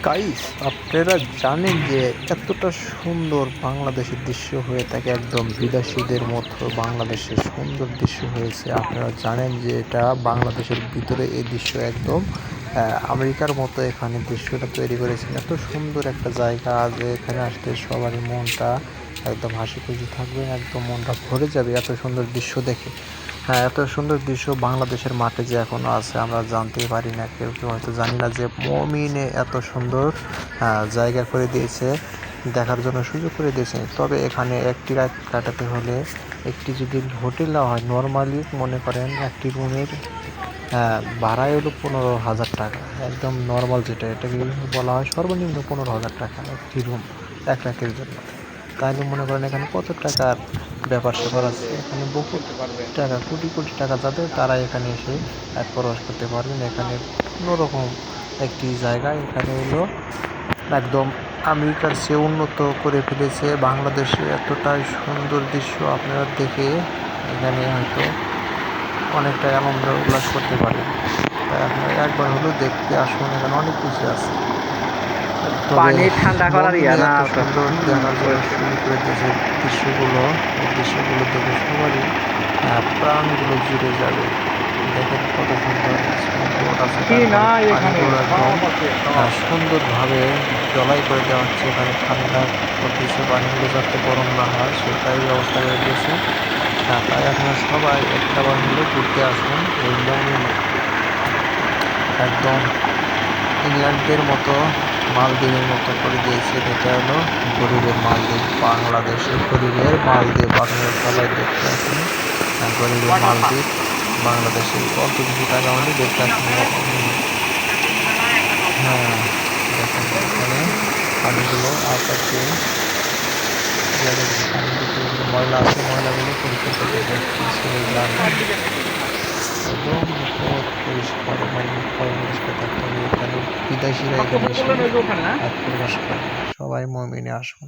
Guys, আপনারা জানেন যে এতটা সুন্দর বাংলাদেশের দৃশ্য হয়ে থাকে, একদম বিলাসীদের মতো বাংলাদেশের সুন্দর দৃশ্য হয়েছে। আপনারা জানেন যে এটা বাংলাদেশের ভিতরে এই দৃশ্য একদম আমেরিকার মতো এখানে দৃশ্যটা তৈরি করেছেন। এত সুন্দর একটা জায়গা, আজ এখানে আসলে সবারই মনটা একদম হাসি খুশি থাকবে, একদম মনটা ভরে যাবে এত সুন্দর দৃশ্য দেখে। হ্যাঁ, এত সুন্দর দৃশ্য বাংলাদেশের মাঠে যে এখনো আছে আমরা জানতেই পারি না, কেউ কেউ হয়তো জানি না যে মমিনে এত সুন্দর জায়গা করে দিয়েছে, দেখার জন্য সুযোগ করে দিয়েছে। তবে এখানে একটি রাত কাটাতে হলে একটি যদি হোটেল হয়, নর্মালি মনে করেন একটি রুমের ভাড়াই হলো 15,000 টাকা। একদম নর্মাল যেটা, এটাকে বলা হয় সর্বনিম্ন 15,000 টাকা একটি রুম এক রাতের জন্য। তাহলে মনে করেন এখানে কত টাকার ব্যাপার স্যাপার আছে। এখানে বহু টাকা, কোটি কোটি টাকা যাদের, তারা এখানে এসে প্রবেশ করতে পারবেন। এখানে অন্যরকম একটি জায়গা, এখানে হলো একদম আমেরিকার চেয়ে উন্নত করে ফেলেছে বাংলাদেশে। এতটাই সুন্দর দৃশ্য আপনারা দেখে এখানে হয়তো অনেকটাই আনন্দ উল্লাস করতে পারেন। তাই আপনারা একবার হলেও দেখতে আসুন, এখানে অনেক কিছু আছে। তবে পানি ঠান্ডা করার ইয়া মমিনে না এত ওটা। সুন্দর দেখার জন্য শুরু করে দিয়েছে দৃশ্যগুলো। এই দৃশ্যগুলো দেখে সবারই প্রাণগুলো জুড়ে যাবে। দেখেন কত সুন্দর স্পিড আছে, কি তারপরে নাই এখানে পানিগুলো একদম সব আছে সব। সুন্দরভাবে জলাই করে দেওয়া হচ্ছে। এখানে ঠান্ডা করতেছে পানিগুলো, যাতে গরম না হয় সেটাই ব্যবস্থা করে দিয়েছে। তাই আপনারা সবাই একটাবার হলেও ঘুরতে আসুন এই মমিনে। একদম ইংল্যান্ডের মতো, মালদ্বীপের মতো করে দিয়েছে। এটা হলো গরিবের মালদ্বীপ, বাংলাদেশের গরিবের মালদ্বীপ। আপনারা সবাই দেখতে আসুন গরিবের মালদ্বীপ বাংলাদেশে। অল্প কিছু টাকা হলে দেখতে আসুন। হ্যাঁ, দেখেন এখানে পানিগুলো আপাতত পানির যেগুলো ময়লা আছে, ময়লাগুলো পরিষ্কার করে দেখতেছে গ্রামে। একদম নিখুঁত পরিষ্কার, এবং পরিষ্কার থাকতে হবে। এখানে বিদেশিরা এখানে এসে প্রকাশ করে। সবাই মমিনে আসুন।